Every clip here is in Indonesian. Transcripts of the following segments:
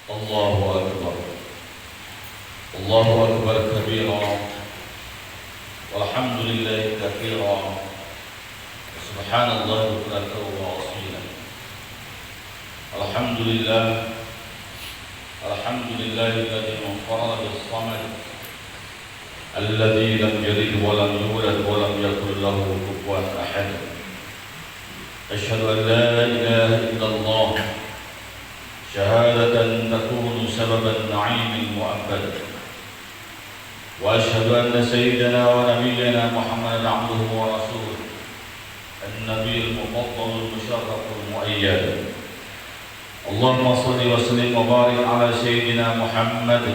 الله أكبر الله أكبر كبيرا والحمد لله كثيرا سبحان الله بكرة وأصيلا. الحمد لله الذي انفرد بالصمد الذي لم يلد ولم يولد ولم يكن له كفوا أحد. أشهد أن لا إله إلا الله شهادة تكون سبب النعيم المؤبد، وأشهد أن سيدنا ونبينا محمدا عبده ورسوله النبي المفضل المشرف المؤيد. اللهم صل وسلم وبارك على سيدنا محمد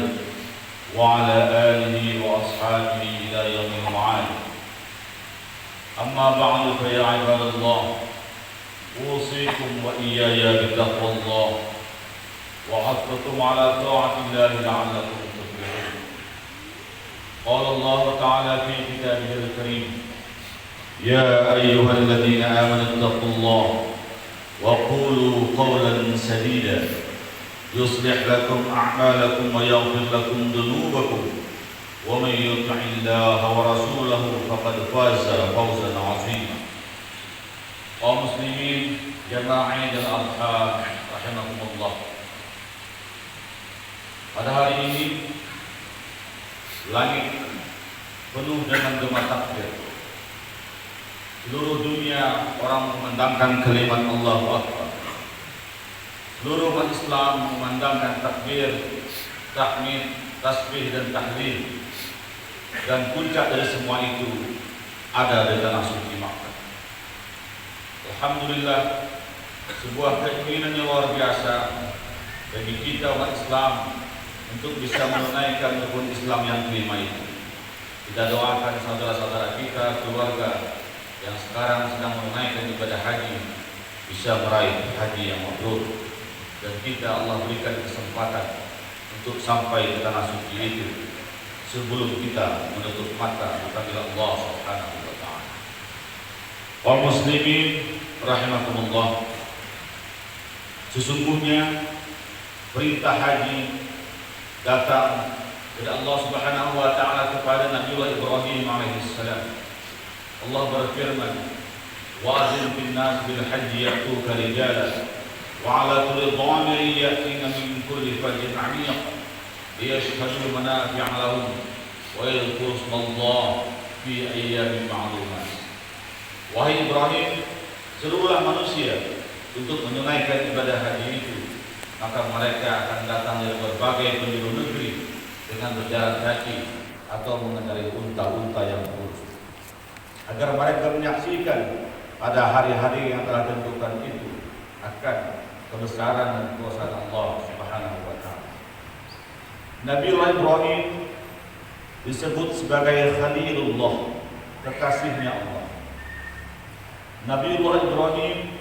وعلى آله وأصحابه إلى يوم المعاد. أما بعد فيا عباد الله، أوصيكم وإياي بتقوى الله وحثكم على طاعة الله لعلكم تفلحون. قال الله تعالى في كتابه الكريم: يا أيها الذين آمنوا اتقوا الله وقولوا قولا سديدا يصلح لكم أعمالكم ويغفر لكم ذنوبكم ومن يطع الله ورسوله فقد فاز فوزا عظيما. Kaum muslimin jamaah Idul Adha rahimakumullah. Pada hari ini langit penuh dengan gema takbir. Seluruh dunia orang memandangkan kalimat Allahu Akbar. Seluruh umat Islam memandangkan takbir, tahmid, tasbih dan tahlil. Dan puncak dari semua itu ada di tanah suci Makkah. Alhamdulillah, sebuah keinginan yang luar biasa bagi kita umat Islam untuk bisa menunaikan rukun Islam yang kelima itu. Kita doakan saudara-saudara kita, keluarga yang sekarang sedang menunaikan ibadah haji bisa meraih haji yang mabrur, dan kita Allah berikan kesempatan untuk sampai ke tanah suci itu sebelum kita menutup mata kepada Allah Subhanahu wa taala. Kaum muslimin rahimakumullah, sesungguhnya perintah haji datang dari Allah Subhanahu wa taala kepada Nabiullah Ibrahim alaihissalam. Allah berfirman: "Wa'adzin fil nas bil hajji ya'tuka rijalan wa 'ala kulli dhamirin ya'tina min kulli fajjin 'amiq liyashhadu manafi'a lahum wa yadhkuru ismallahi fi ayyamin ma'lumat." Wahai Ibrahim, serulah manusia untuk menunaikan ibadah haji itu, maka mereka akan datang dari berbagai penjuru negeri dengan berjalan kaki atau mengendarai unta-unta yang kurus, agar mereka menyaksikan pada hari-hari yang telah ditentukan itu akan kebesaran dan kekuasaan Allah Subhanahu wa taala. Nabiullah Ibrahim disebut sebagai Khalilullah, kekasihnya Allah. Nabiullah Ibrahim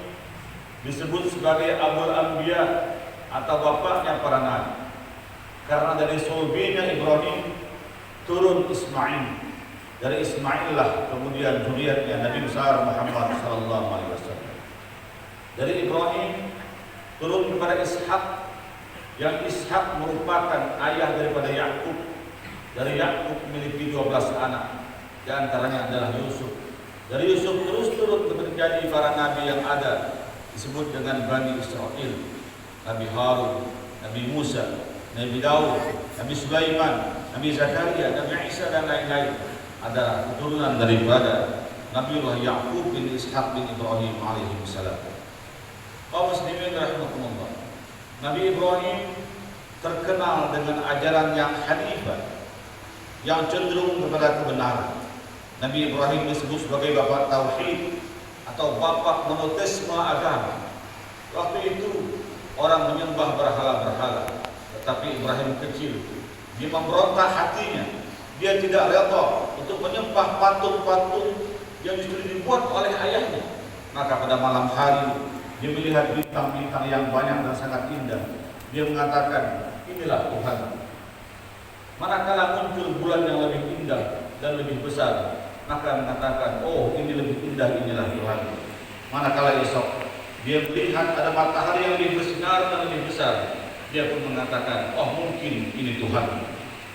disebut sebagai Abul Anbiya atau bapaknya para nabi, karena dari sulbinya Ibrahim turun Ismail. Dari Ismail lah kemudian zuriatnya Nabi besar Muhammad sallallahu alaihi wasallam. Dari Ibrahim turun kepada Ishak, yang Ishak merupakan ayah daripada Yakub. Dari Yakub memiliki 12 anak, di antaranya adalah Yusuf. Dari Yusuf terus turun menjadi para nabi yang ada, disebut dengan Bani Israel. Nabi Harun, Nabi Musa, Nabi Daud, Nabi Sulaiman, Nabi Zakaria, Nabi Isa dan lain-lain adalah keturunan daripada Nabiullah Yaqub bin Ishaq bin Ibrahim alaihi salam. Kaum muslimin rahimakumullah, Nabi Ibrahim terkenal dengan ajaran yang hanifah, yang cenderung kepada kebenaran. Nabi Ibrahim disebut sebagai bapak tauhid atau bapak monoteisme agama. Waktu itu orang menyembah berhala-berhala, tetapi Ibrahim kecil, dia memberontak hatinya. Dia tidak rela untuk menyembah patung-patung yang justru dibuat oleh ayahnya. Maka pada malam hari dia melihat bintang-bintang yang banyak dan sangat indah. Dia mengatakan, inilah Tuhan. Manakala muncul bulan yang lebih indah dan lebih besar, maka mengatakan, oh ini lebih indah, inilah Tuhan. Manakala esok dia melihat ada matahari yang lebih bersinar dan lebih besar, dia pun mengatakan, oh mungkin ini Tuhan.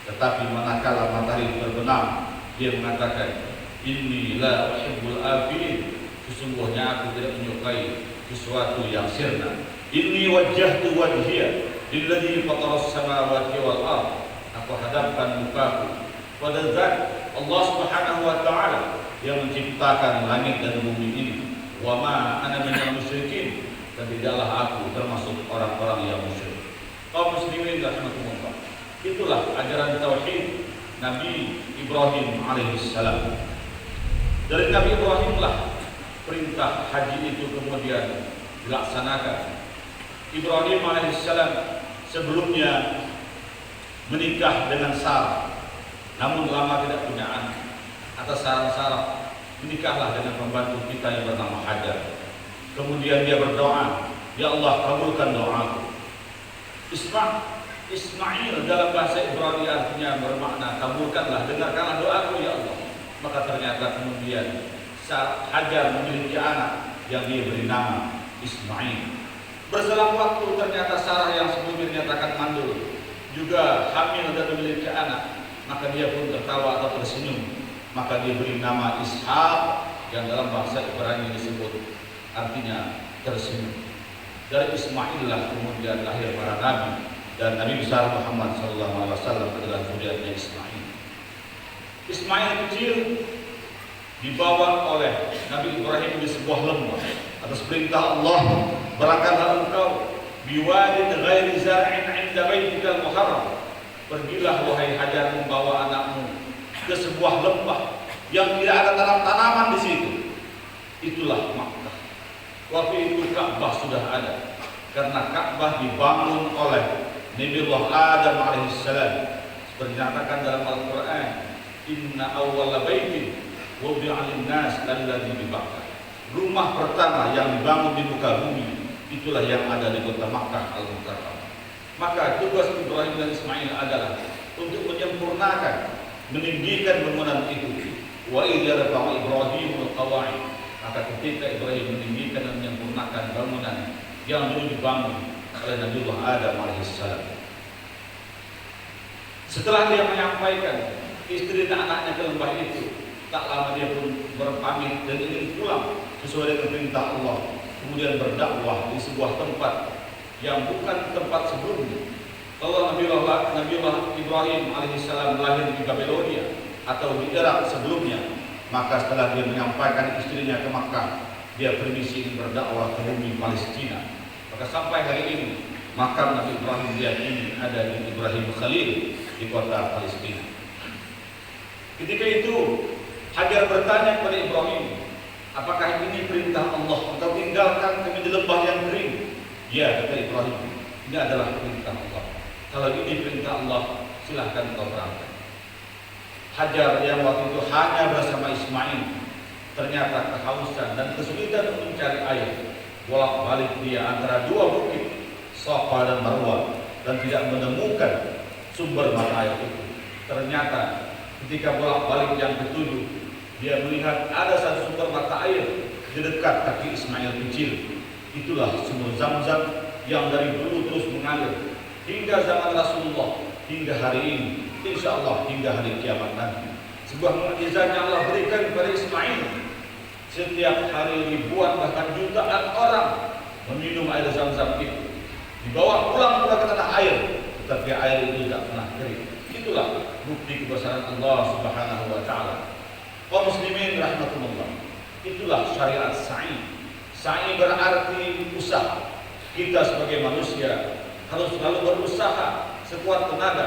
Tetapi manakala matahari terbenam, dia mengatakan, inni la uhibbul afilin, sesungguhnya aku tidak menyukai sesuatu yang sirna. Inni wajjahtu wajhiya lilladzi fataras samawati wal ard, aku hadapkan mukaku pada zat Allah Subhanahu wa taala yang menciptakan langit dan bumi ini. Wa ma ana minal musyrikin, dan tidaklah aku termasuk orang-orang yang musyrik. Kaum muslimin rahimakumullah, itulah ajaran tauhid Nabi Ibrahim alaihissalam. Dari Nabi Ibrahimlah perintah haji itu kemudian dilaksanakan. Ibrahim alaihissalam sebelumnya menikah dengan Sarah, namun lama tidak punya anak. Atas saran Sarah, menikahlah dengan pembantu kita yang bernama Hajar. Kemudian dia berdoa, ya Allah kabulkan doaku. Ismail dalam bahasa Ibrani artinya bermakna kabulkanlah, dengarkanlah doaku ya Allah. Maka ternyata kemudian Hajar memiliki anak yang dia beri nama Ismail. Berselang waktu ternyata Sarah yang sebelumnya dinyatakan mandul juga hamil dan memiliki anak. Maka dia pun tertawa atau tersenyum. Maka dia beri nama Ishak yang dalam bahasa Ibrani disebut artinya tersenyum. Dari Ismail lah kemudian lahir para nabi, dan Nabi besar Muhammad SAW adalah zuriatnya Ismail. Ismail kecil dibawa oleh Nabi Ibrahim di sebuah lembah atas perintah Allah, berangkatlah engkau biwadin ghairi zar'in 'inda baitikal muharram. Pergilah wahai Hajar membawa anakmu ke sebuah lembah yang tidak ada tanam-tanaman di situ. Itulah Makkah. Waktu itu Ka'bah sudah ada, karena Ka'bah dibangun oleh Nabiullah Adam alaihissalam. Seperti dinyatakan dalam Al-Quran, inna awwala baitin wudi'a lin-nas alladzi bi Bakkah. Rumah pertama yang dibangun di muka bumi itulah yang ada di kota Makkah Al-Mukarramah. Maka tugas Ibrahim dan Ismail adalah untuk menyempurnakan, meninggikan bangunan itu. Wa idza rafa'a Ibrahim al-qawa'id, maka ketika Ibrahim meninggikan dan menyempurnakan bangunan yang dulu dibangun oleh Nabiullah Adam alaihissalam. Setelah dia menyampaikan istri dan anaknya ke lembah itu, tak lama dia pun berpamit dan ingin pulang sesuai dengan perintah Allah. Kemudian berdakwah di sebuah tempat yang bukan tempat sebelumnya. Kalau Nabiullah Ibrahim alaihissalam lahir di Babilonia atau di Irak sebelumnya, maka setelah dia menyampaikan istrinya ke Makkah, dia permisi berdakwah ke bumi Palestina. Maka sampai hari ini makam Nabi Ibrahim ini ada di Ibrahim Khalil di kota Palestina. Ketika itu Hajar bertanya kepada Ibrahim, apakah ini perintah Allah? Engkau tinggalkan kami di lembah yang kering. Ya, kata Ibrahim, ini adalah perintah Allah. Kalau ini perintah Allah, silahkan kau berangkat. Hajar yang waktu itu hanya bersama Ismail, ternyata kehausan dan kesulitan untuk mencari air. Bolak-balik dia antara dua bukit, Safa dan Marwah, dan tidak menemukan sumber mata air itu. Ternyata ketika bolak-balik yang ketujuh, dia melihat ada satu sumber mata air di dekat kaki Ismail kecil. Itulah sumber Zam-Zam yang dari dulu terus mengalir hingga zaman Rasulullah, hingga hari ini, insya Allah hingga hari kiamat nanti. Sebuah mukjizat yang Allah berikan kepada Ismail. Setiap hari ribuan bahkan jutaan orang meminum air Zam-Zam itu, dibawa pulang ke tanah air, tetapi air itu tidak pernah kering. Itulah bukti kebesaran Allah Subhanahu wa taala. Kaum muslimin rahimakumullah, itulah syariat sa'i. Sa'i berarti usaha. Kita sebagai manusia harus selalu berusaha sekuat tenaga